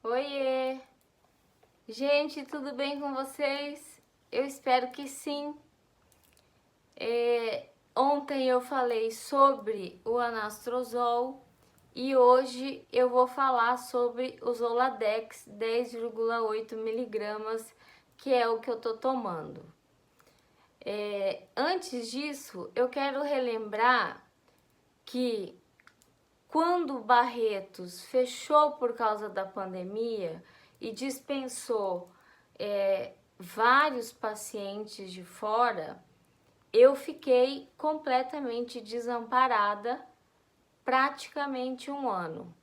Oiê! Gente, tudo bem com vocês? Eu espero que sim. Ontem eu falei sobre o anastrozol e hoje eu vou falar sobre o Zoladex 10,8 miligramas, que é o que eu tô tomando. Antes disso, eu quero relembrar que quando Barretos fechou por causa da pandemia e dispensou vários pacientes de fora, eu fiquei completamente desamparada praticamente um ano.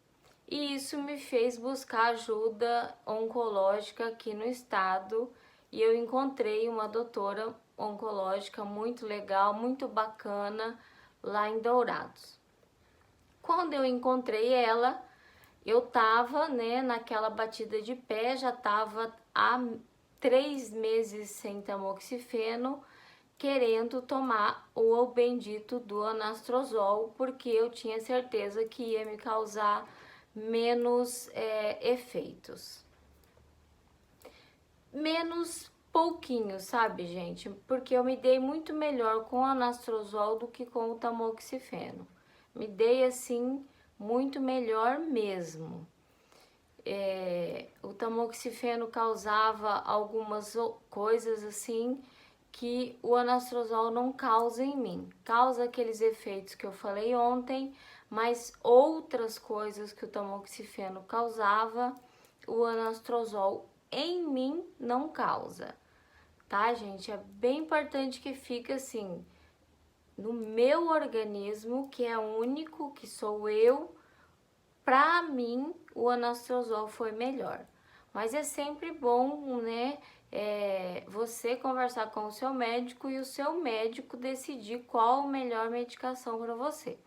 E isso me fez buscar ajuda oncológica aqui no estado e eu encontrei uma doutora oncológica muito legal, muito bacana lá em Dourados. Quando eu encontrei ela, eu tava, naquela batida de pé, já tava há 3 meses sem tamoxifeno, querendo tomar o bendito do anastrozol, porque eu tinha certeza que ia me causar menos efeitos. Menos pouquinho, sabe, gente? Porque eu me dei muito melhor com o anastrozol do que com o tamoxifeno. Me dei, assim, muito melhor mesmo. O tamoxifeno causava algumas coisas assim que o anastrozol não causa em mim. Causa aqueles efeitos que eu falei ontem, mas outras coisas que o tamoxifeno causava, o anastrozol em mim não causa. Tá, gente? É bem importante que fique assim, no meu organismo, que é único, que sou eu. Pra mim, o anastrozol foi melhor. Mas é sempre bom, você conversar com o seu médico e o seu médico decidir qual a melhor medicação para você.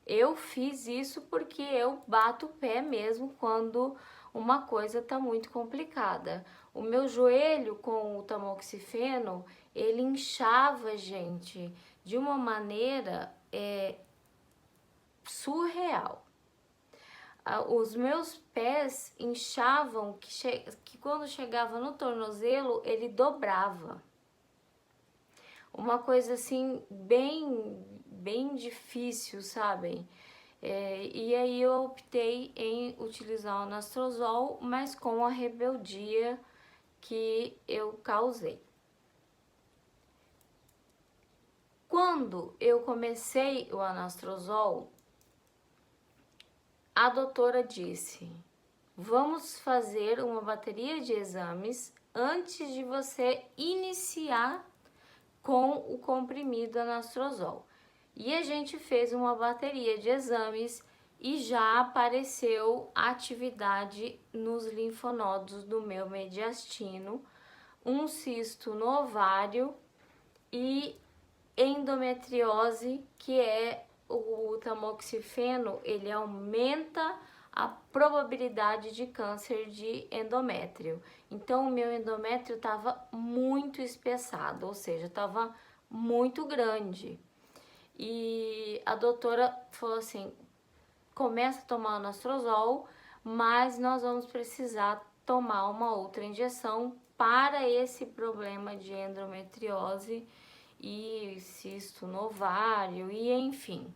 Eu fiz isso porque eu bato o pé mesmo quando uma coisa tá muito complicada. O meu joelho com o tamoxifeno, ele inchava, gente, de uma maneira surreal. Os meus pés inchavam que quando chegava no tornozelo ele dobrava. Uma coisa assim bem difícil, sabem? E aí eu optei em utilizar o anastrozol, mas com a rebeldia que eu causei. Quando eu comecei o anastrozol, a doutora disse: vamos fazer uma bateria de exames antes de você iniciar com o comprimido anastrozol. E a gente fez uma bateria de exames e já apareceu atividade nos linfonodos do meu mediastino, um cisto no ovário e endometriose, que é o tamoxifeno, ele aumenta a probabilidade de câncer de endométrio. Então, o meu endométrio estava muito espessado, ou seja, estava muito grande. E a doutora falou assim: começa a tomar anastrozol, mas nós vamos precisar tomar uma outra injeção para esse problema de endometriose e cisto no ovário e enfim.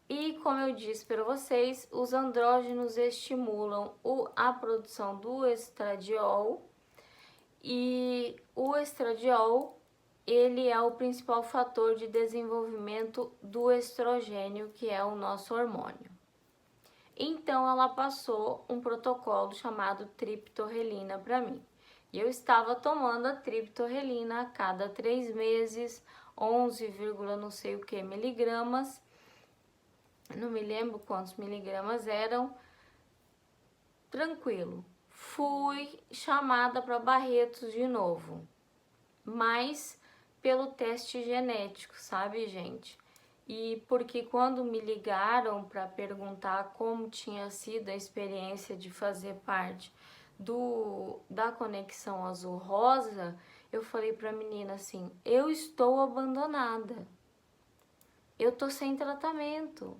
E como eu disse para vocês, os andrógenos estimulam a produção do estradiol e o estradiol ele é o principal fator de desenvolvimento do estrogênio, que é o nosso hormônio. Então ela passou um protocolo chamado triptorelina para mim. E eu estava tomando a triptorelina a cada 3 meses, 11, não sei o que miligramas. Não me lembro quantos miligramas eram. Tranquilo. Fui chamada para Barretos de novo, mas pelo teste genético, sabe, gente? E porque quando me ligaram para perguntar como tinha sido a experiência de fazer parte da Conexão Azul Rosa, eu falei para a menina assim: eu estou abandonada, eu tô sem tratamento.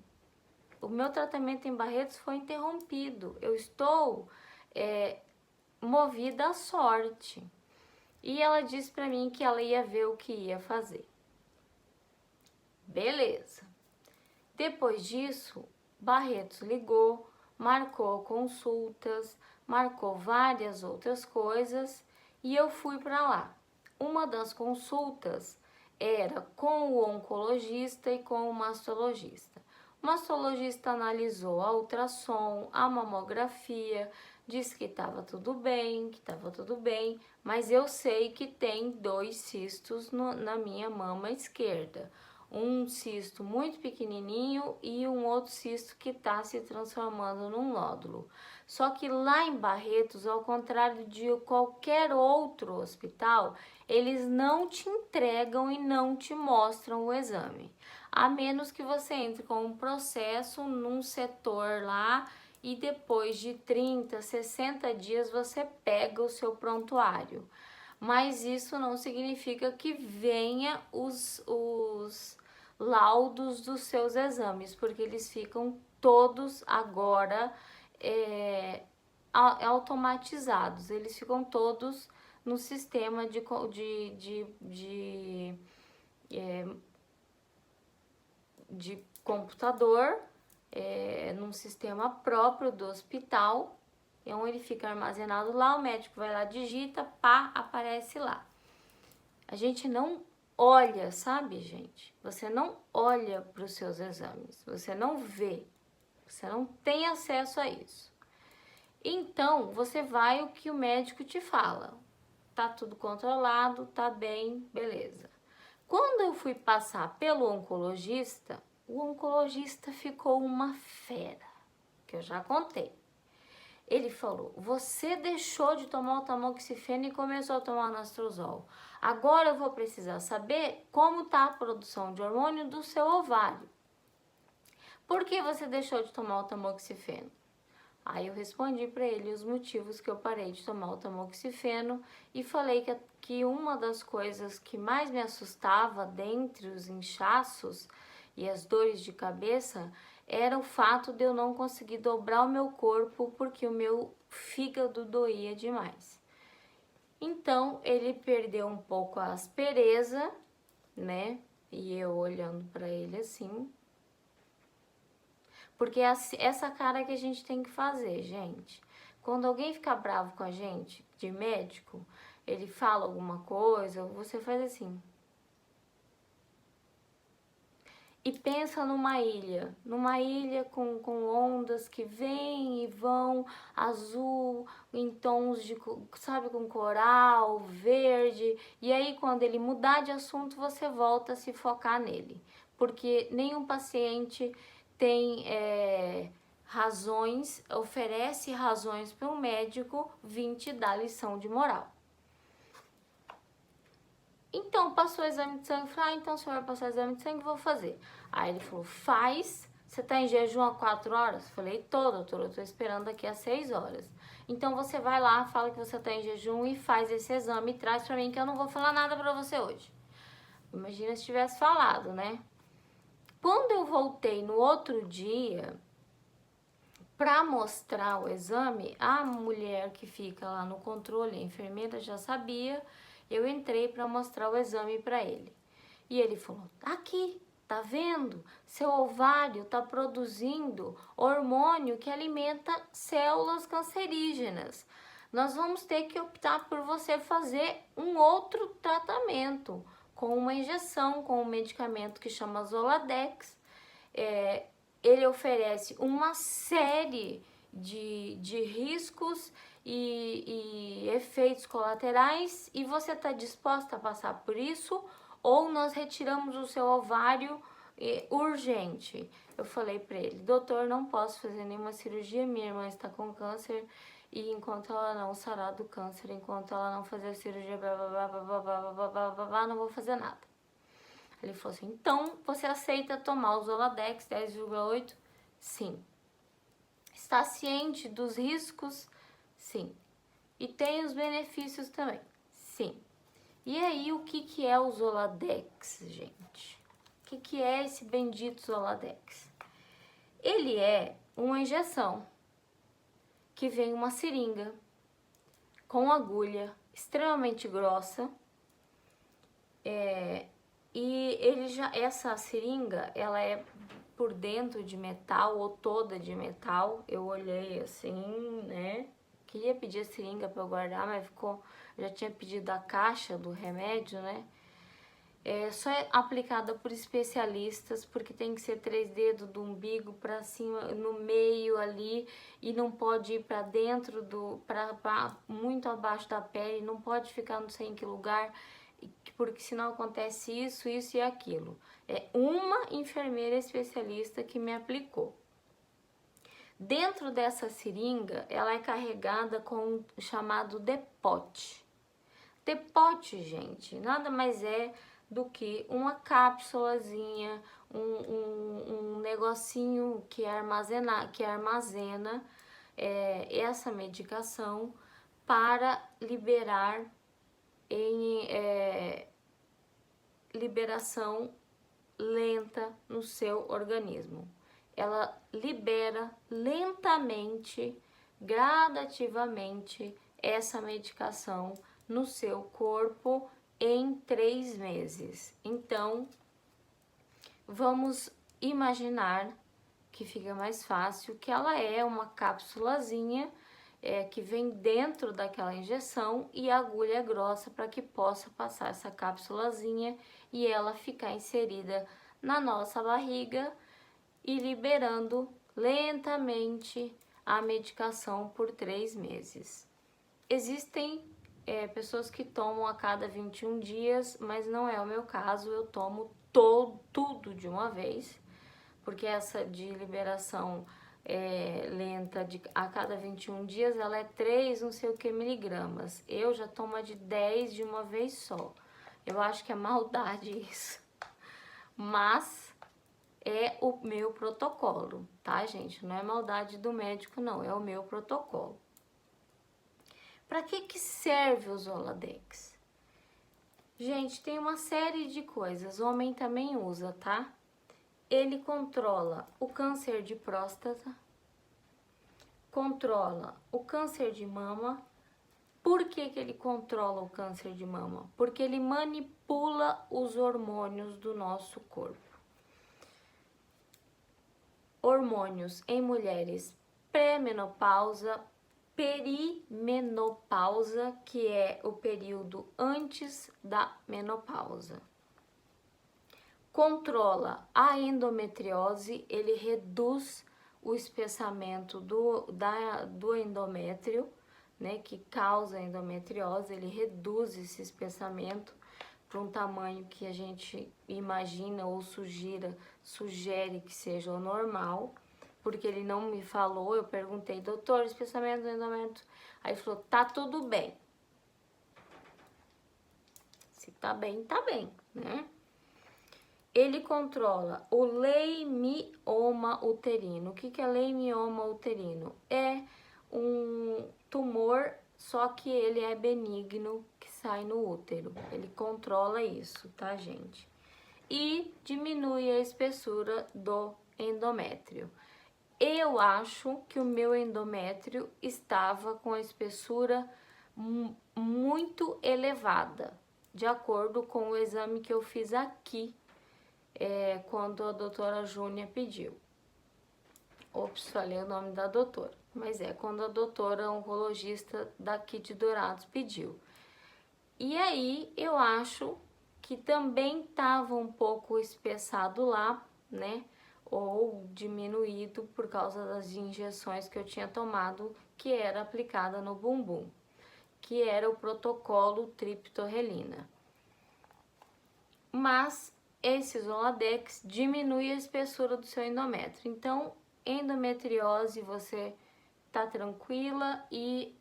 o meu tratamento em Barretos foi interrompido. Eu estou movida à sorte. E ela disse para mim que ela ia ver o que ia fazer. Beleza. Depois disso, Barretos ligou, marcou consultas, marcou várias outras coisas e eu fui para lá. Uma das consultas era com o oncologista e com o mastologista. O mastologista analisou a ultrassom, a mamografia, disse que estava tudo bem, mas eu sei que tem 2 cistos na minha mama esquerda. Um cisto muito pequenininho e um outro cisto que está se transformando num nódulo. Só que lá em Barretos, ao contrário de qualquer outro hospital, eles não te entregam e não te mostram o exame. A menos que você entre com um processo num setor lá e depois de 30, 60 dias você pega o seu prontuário. Mas isso não significa que venha os laudos dos seus exames, porque eles ficam todos agora automatizados, eles ficam todos no sistema de computador, num sistema próprio do hospital, onde ele fica armazenado lá, o médico vai lá, digita, pá, aparece lá. A gente não olha, sabe, gente? Você não olha para os seus exames, você não vê, você não tem acesso a isso. Então, você vai o que o médico te fala. Tá tudo controlado, tá bem, beleza. Quando eu fui passar pelo oncologista, o oncologista ficou uma fera, que eu já contei. Ele falou, você deixou de tomar o tamoxifeno e começou a tomar anastrozol. Agora eu vou precisar saber como está a produção de hormônio do seu ovário. Por que você deixou de tomar o tamoxifeno? Aí eu respondi para ele os motivos que eu parei de tomar o tamoxifeno e falei que uma das coisas que mais me assustava dentre os inchaços e as dores de cabeça era o fato de eu não conseguir dobrar o meu corpo porque o meu fígado doía demais. Então ele perdeu um pouco a aspereza, né? E eu olhando para ele assim. Porque essa cara que a gente tem que fazer, gente. Quando alguém fica bravo com a gente, de médico, ele fala alguma coisa, você faz assim. E pensa numa ilha com ondas que vêm e vão, azul, em tons de, sabe, com coral, verde. E aí quando ele mudar de assunto, você volta a se focar nele. Porque nenhum paciente tem razões, oferece razões para um médico vir te dar lição de moral. Então, passou o exame de sangue, falei, então o senhor vai passar o exame de sangue, vou fazer. Aí ele falou, faz, você tá em jejum há 4 horas? Falei, tô, doutor, eu tô esperando daqui a 6 horas. Então você vai lá, fala que você tá em jejum e faz esse exame e traz pra mim que eu não vou falar nada pra você hoje. Imagina se tivesse falado, né? Quando eu voltei no outro dia pra mostrar o exame, a mulher que fica lá no controle, a enfermeira já sabia. Eu entrei para mostrar o exame para ele. E ele falou, aqui, tá vendo? Seu ovário tá produzindo hormônio que alimenta células cancerígenas. Nós vamos ter que optar por você fazer um outro tratamento, com uma injeção, com um medicamento que chama Zoladex. Ele oferece uma série de riscos e efeitos colaterais e você está disposta a passar por isso ou nós retiramos o seu ovário urgente. Eu falei para ele, doutor, não posso fazer nenhuma cirurgia, minha irmã está com câncer e enquanto ela não sarar do câncer, enquanto ela não fazer a cirurgia, não vou fazer nada. Ele falou assim, então você aceita tomar o Zoladex 10,8? Sim. Está ciente dos riscos? Sim. E tem os benefícios também? Sim. E aí, o que é o Zoladex, gente? O que é esse bendito Zoladex? Ele é uma injeção que vem uma seringa com agulha extremamente grossa, e essa seringa, ela é por dentro de metal ou toda de metal. Eu olhei assim, né? Queria pedir a seringa para eu guardar, mas já tinha pedido a caixa do remédio, né? Só é aplicada por especialistas, porque tem que ser 3 dedos do umbigo para cima, no meio ali, e não pode ir para dentro para muito abaixo da pele, não pode ficar não sei em que lugar, porque senão acontece isso e aquilo. É uma enfermeira especialista que me aplicou. Dentro dessa seringa, ela é carregada com o chamado depote. Depote, gente, nada mais é do que uma cápsulazinha, um negocinho que armazena essa medicação para liberar em liberação lenta no seu organismo. Ela libera lentamente, gradativamente, essa medicação no seu corpo em 3 meses. Então, vamos imaginar que fica mais fácil, que ela é uma cápsulazinha que vem dentro daquela injeção, e a agulha é grossa para que possa passar essa cápsulazinha e ela ficar inserida na nossa barriga e liberando lentamente a medicação por 3 meses. Existem pessoas que tomam a cada 21 dias, mas não é o meu caso. Eu tomo tudo de uma vez, porque essa de liberação lenta a cada 21 dias, ela é 3 não sei o que miligramas. Eu já tomo a de 10 de uma vez só. Eu acho que é maldade isso. Mas é o meu protocolo, tá, gente? Não é maldade do médico, não. É o meu protocolo. Para que serve o Zoladex? Gente, tem uma série de coisas. O homem também usa, tá? Ele controla o câncer de próstata, controla o câncer de mama. Por que ele controla o câncer de mama? Porque ele manipula os hormônios do nosso corpo. Hormônios em mulheres pré-menopausa, perimenopausa, que é o período antes da menopausa. Controla a endometriose, ele reduz o espessamento do endométrio, né, que causa endometriose. Ele reduz esse espessamento para um tamanho que a gente imagina ou sugere que seja o normal, porque ele não me falou. Eu perguntei, doutor, espessamento do endométrio? Aí ele falou, tá tudo bem. Se tá bem, né? Ele controla o leimioma uterino. O que é leimioma uterino? É um tumor, só que ele é benigno, que sai no útero. Ele controla isso, tá, gente? E diminui a espessura do endométrio. Eu acho que o meu endométrio estava com a espessura muito elevada, de acordo com o exame que eu fiz aqui, quando a doutora Júnia pediu. Ops, falei o nome da doutora. Mas quando a doutora oncologista daqui de Dourados pediu. E aí, eu acho que também estava um pouco espessado lá, né? Ou diminuído por causa das injeções que eu tinha tomado, que era aplicada no bumbum, que era o protocolo triptorelina. Mas esse Zoladex diminui a espessura do seu endométrio. Então, endometriose, você tá tranquila, e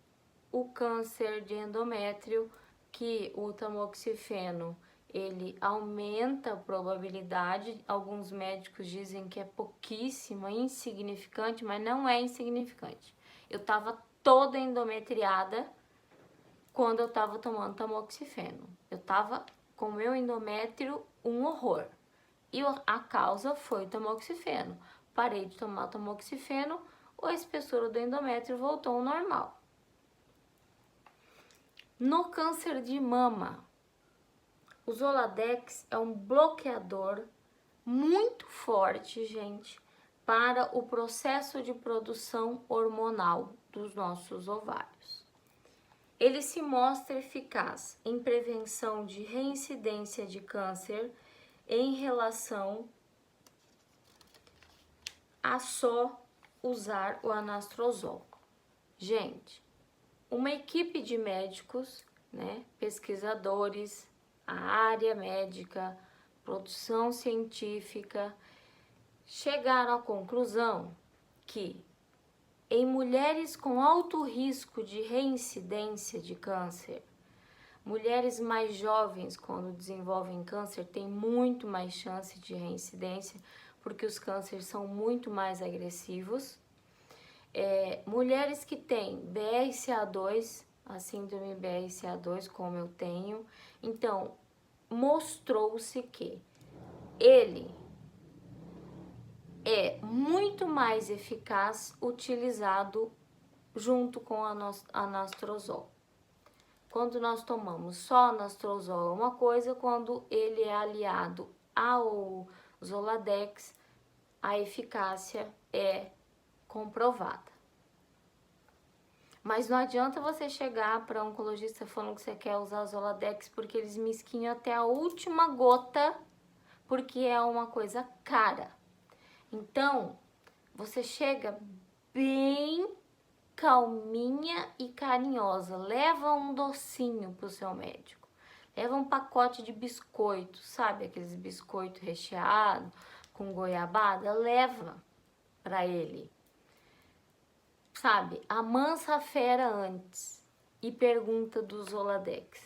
o câncer de endométrio, que o tamoxifeno, ele aumenta a probabilidade. Alguns médicos dizem que é pouquíssima, insignificante, mas não é insignificante. Eu tava toda endometriada quando eu tava tomando tamoxifeno. Eu tava com meu endométrio um horror. E a causa foi o tamoxifeno. parei de tomar tamoxifeno, a espessura do endométrio voltou ao normal. No câncer de mama, o Zoladex é um bloqueador muito forte, gente, para o processo de produção hormonal dos nossos ovários. Ele se mostra eficaz em prevenção de reincidência de câncer em relação a só usar o anastrozol. Gente, uma equipe de médicos, né, pesquisadores, a área médica, produção científica, chegaram à conclusão que em mulheres com alto risco de reincidência de câncer, mulheres mais jovens, quando desenvolvem câncer, têm muito mais chance de reincidência, porque os cânceres são muito mais agressivos. Mulheres que têm BRCA2, a síndrome BRCA2, como eu tenho, então mostrou-se que ele é muito mais eficaz utilizado junto com a anastrozol. Quando nós tomamos só anastrozol é uma coisa, quando ele é aliado ao Zoladex, a eficácia é comprovada. Mas não adianta você chegar para um oncologista falando que você quer usar Zoladex, porque eles mesquinham até a última gota, porque é uma coisa cara. Então, você chega bem calminha e carinhosa, leva um docinho pro seu médico, leva um pacote de biscoito, sabe, aqueles biscoitos recheados com goiabada, leva para ele, sabe, amansa a fera antes e pergunta do Zoladex,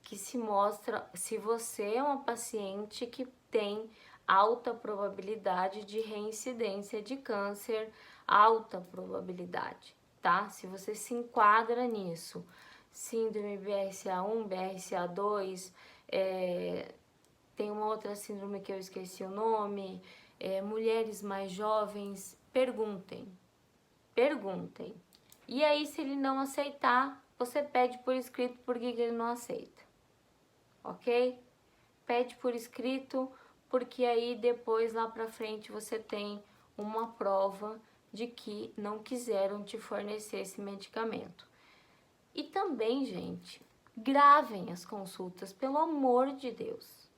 que se mostra se você é uma paciente que tem alta probabilidade de reincidência de câncer, alta probabilidade, tá? Se você se enquadra nisso, síndrome BRCA1, BRCA2, tem uma outra síndrome que eu esqueci o nome, mulheres mais jovens, perguntem. E aí, se ele não aceitar, você pede por escrito por que ele não aceita, ok? Pede por escrito, porque aí depois lá pra frente você tem uma prova de que não quiseram te fornecer esse medicamento. E também, gente, gravem as consultas, pelo amor de Deus.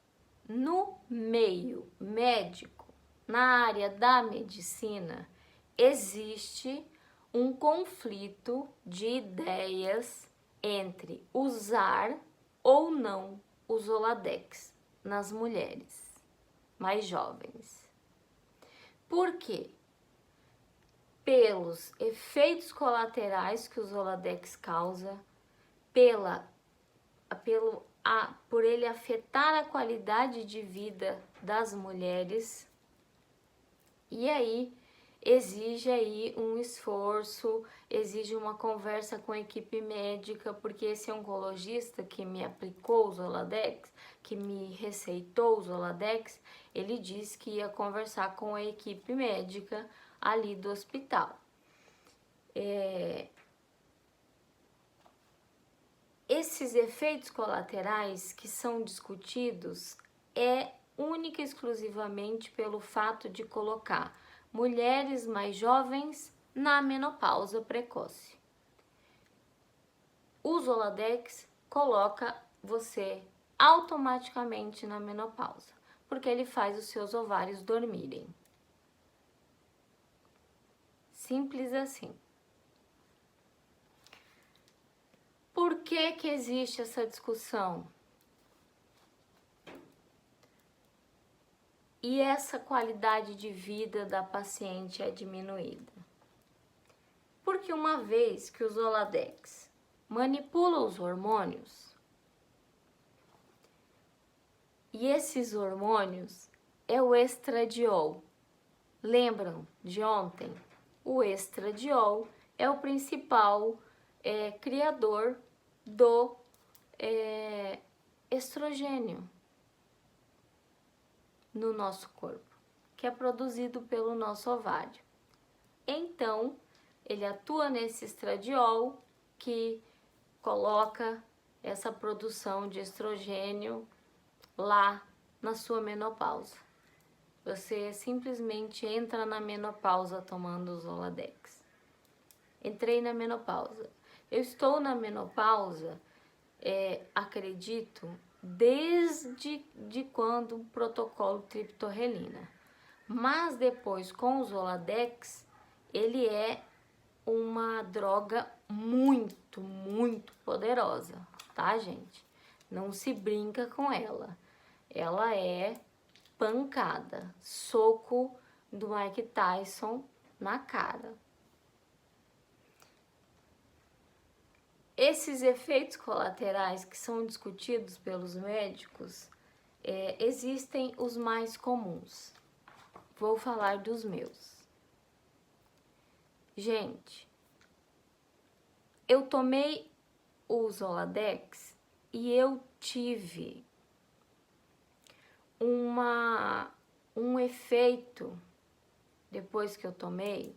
No meio médico, na área da medicina, existe um conflito de ideias entre usar ou não o Zoladex nas mulheres mais jovens. Por quê? Pelos efeitos colaterais que o Zoladex causa, por ele afetar a qualidade de vida das mulheres, e aí exige aí um esforço, exige uma conversa com a equipe médica, porque esse oncologista que me aplicou o Zoladex, que me receitou o Zoladex, ele disse que ia conversar com a equipe médica ali do hospital. Esses efeitos colaterais que são discutidos é única e exclusivamente pelo fato de colocar mulheres mais jovens na menopausa precoce. O Zoladex coloca você automaticamente na menopausa, porque ele faz os seus ovários dormirem. Simples assim. Por que que existe essa discussão? E essa qualidade de vida da paciente é diminuída? Porque uma vez que o Zoladex manipula os hormônios, e esses hormônios é o estradiol. Lembram de ontem? O estradiol é o principal criador do estrogênio no nosso corpo, que é produzido pelo nosso ovário. Então, ele atua nesse estradiol que coloca essa produção de estrogênio lá na sua menopausa. Você simplesmente entra na menopausa tomando o Zoladex. Entrei na menopausa. Eu estou na menopausa, acredito, desde quando o protocolo triptorelina. Mas depois, com o Zoladex, ele é uma droga muito, muito poderosa, tá, gente? Não se brinca com ela. Ela é pancada, soco do Mike Tyson na cara. Esses efeitos colaterais que são discutidos pelos médicos, existem os mais comuns. Vou falar dos meus. Gente, eu tomei o Zoladex e eu tive um efeito depois que eu tomei,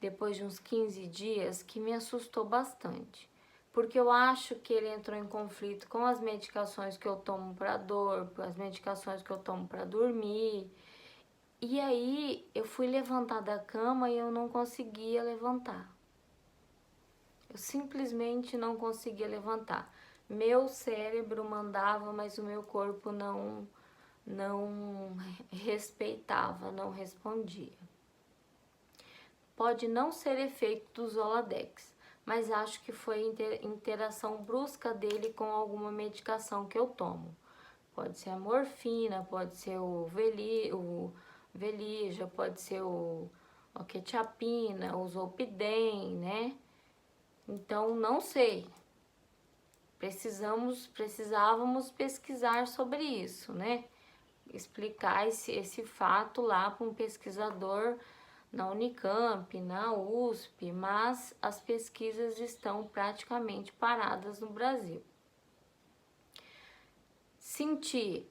depois de uns 15 dias, que me assustou bastante. Porque eu acho que ele entrou em conflito com as medicações que eu tomo para dor, com as medicações que eu tomo para dormir. E aí eu fui levantar da cama e eu não conseguia levantar. Eu simplesmente não conseguia levantar. Meu cérebro mandava, mas o meu corpo não respeitava, não respondia. Pode não ser efeito do Zoladex, mas acho que foi interação brusca dele com alguma medicação que eu tomo. Pode ser a morfina, pode ser o Velija, pode ser a quetiapina, o Zolpidem, né? Então, não sei. Precisávamos pesquisar sobre isso, né? Explicar esse fato lá para um pesquisador na Unicamp, na USP, mas as pesquisas estão praticamente paradas no Brasil. Senti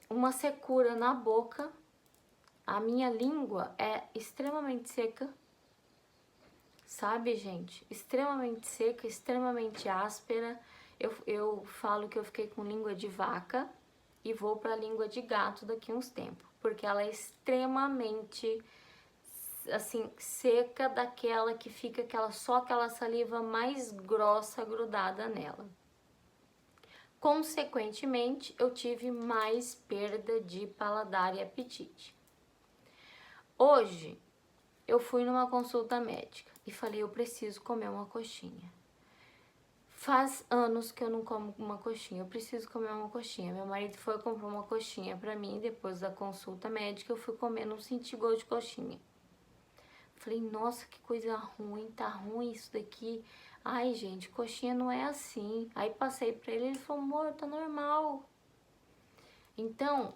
uma secura na boca, a minha língua é extremamente seca, sabe, gente? Extremamente seca, extremamente áspera. Eu falo que eu fiquei com língua de vaca e vou para a língua de gato daqui a uns tempos, porque ela é extremamente assim seca, daquela que fica só aquela saliva mais grossa grudada nela. Consequentemente, eu tive mais perda de paladar e apetite. Hoje, eu fui numa consulta médica e falei, eu preciso comer uma coxinha. Faz anos que eu não como uma coxinha, eu preciso comer uma coxinha. Meu marido foi comprar uma coxinha pra mim, depois da consulta médica, eu fui comer, não senti gosto de coxinha. Falei, nossa, que coisa ruim, tá ruim isso daqui. Ai, gente, coxinha não é assim. Aí passei pra ele, ele falou, amor, tá normal. Então,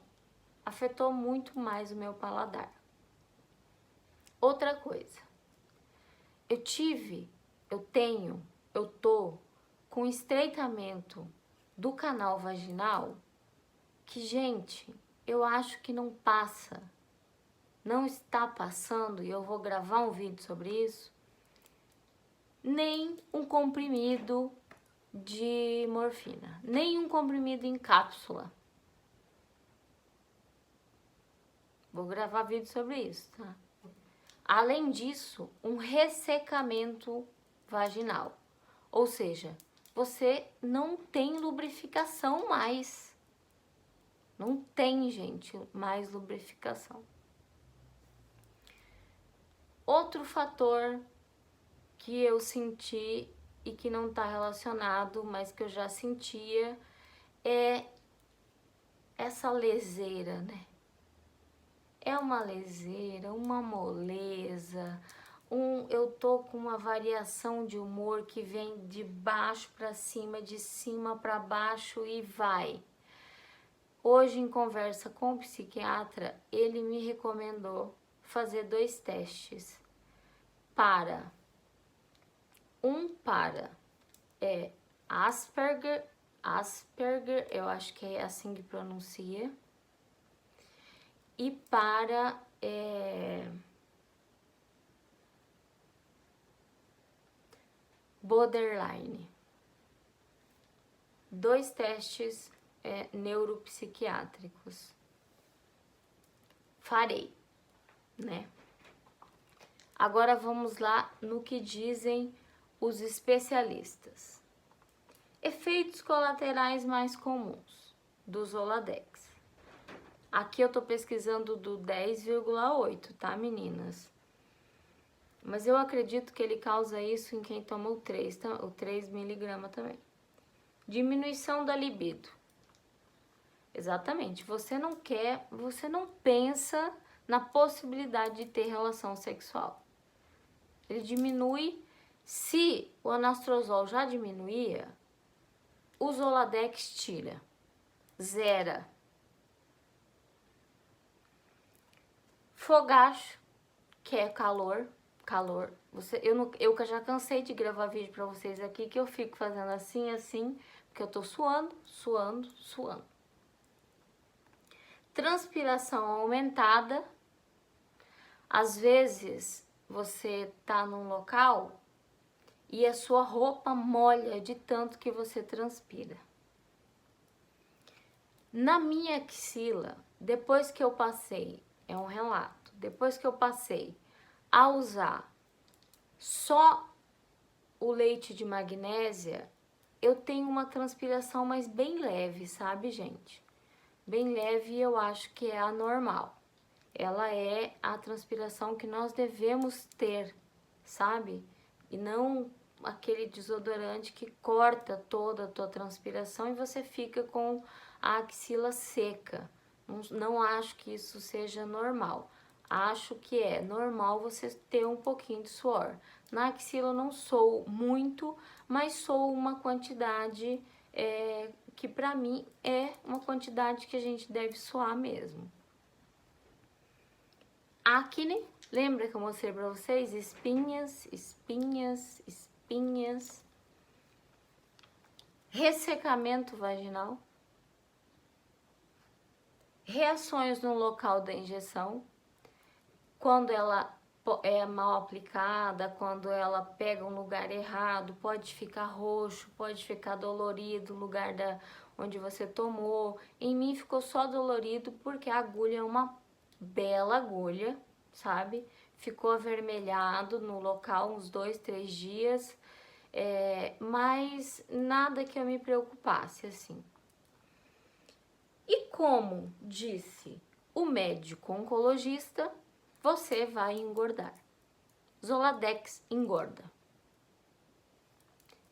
afetou muito mais o meu paladar. Outra coisa, eu tô com estreitamento do canal vaginal que, gente, eu acho que não passa, não está passando, e eu vou gravar um vídeo sobre isso, nem um comprimido de morfina, nem um comprimido em cápsula. Vou gravar vídeo sobre isso, tá? Além disso, um ressecamento vaginal. Ou seja, você não tem lubrificação mais. Não tem, gente, mais lubrificação. Outro fator que eu senti e que não está relacionado, mas que eu já sentia, é essa leseira, né? É uma leseira, uma moleza, eu tô com uma variação de humor que vem de baixo para cima, de cima para baixo e vai. Hoje, em conversa com o psiquiatra, ele me recomendou fazer 2 testes para Asperger, eu acho que é assim que pronuncia, e para borderline. 2 testes neuropsiquiátricos. Farei, né? Agora vamos lá no que dizem os especialistas. Efeitos colaterais mais comuns do Zoladex. Aqui eu tô pesquisando do 10,8, tá, meninas? Mas eu acredito que ele causa isso em quem toma o 3, o 3 miligrama também. Diminuição da libido. Exatamente, você não pensa na possibilidade de ter relação sexual. Ele diminui, se o anastrozol já diminuía, o Zoladex tira, zera. Fogacho, que é calor. Eu já cansei de gravar vídeo pra vocês aqui, que eu fico fazendo assim, porque eu tô suando. Transpiração aumentada. Às vezes, você tá num local e a sua roupa molha de tanto que você transpira. Na minha axila, depois que eu passei, é um relato, depois que eu passei a usar só o leite de magnésia, eu tenho uma transpiração, mas bem leve, sabe, gente? Bem leve, e eu acho que é a normal. Ela é a transpiração que nós devemos ter, sabe? E não aquele desodorante que corta toda a tua transpiração e você fica com a axila seca. Não acho que isso seja normal. Acho que é normal você ter um pouquinho de suor. Na axila eu não sou muito, mas sou uma quantidade que pra mim é uma quantidade que a gente deve suar mesmo. Acne, lembra que eu mostrei pra vocês? Espinhas. Ressecamento vaginal. Reações no local da injeção. Quando ela é mal aplicada, quando ela pega um lugar errado, pode ficar roxo, pode ficar dolorido o lugar onde você tomou. Em mim ficou só dolorido porque a agulha é uma bela agulha, sabe? Ficou avermelhado no local uns 2, 3 dias, mas nada que eu me preocupasse, assim. E como disse o médico oncologista, você vai engordar. Zoladex engorda.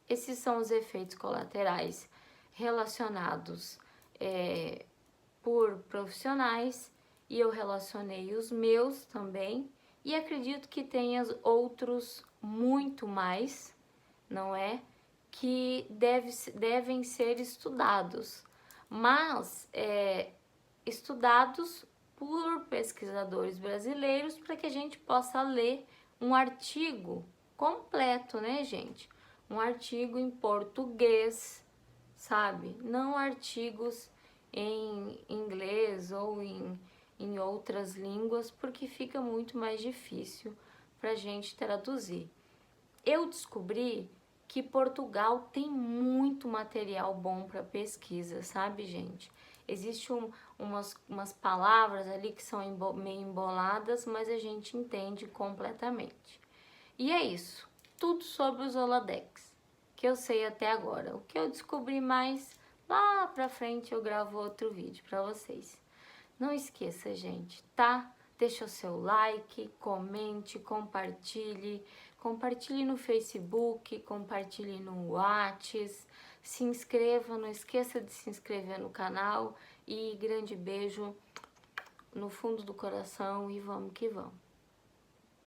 Esses são os efeitos colaterais relacionados por profissionais, e eu relacionei os meus também, e acredito que tenha outros muito mais, não é? Que devem ser estudados, mas estudados por pesquisadores brasileiros, para que a gente possa ler um artigo completo, né, gente? Um artigo em português, sabe? Não artigos em inglês ou em outras línguas, porque fica muito mais difícil pra gente traduzir. Eu descobri que Portugal tem muito material bom para pesquisa, sabe, gente? Existem umas palavras ali que são meio emboladas, mas a gente entende completamente. E é isso, tudo sobre o Zoladex, que eu sei até agora. O que eu descobri mais, lá pra frente eu gravo outro vídeo pra vocês. Não esqueça, gente, tá? Deixa o seu like, comente, compartilhe. Compartilhe no Facebook, compartilhe no WhatsApp, se inscreva, não esqueça de se inscrever no canal, e grande beijo no fundo do coração, e vamos que vamos.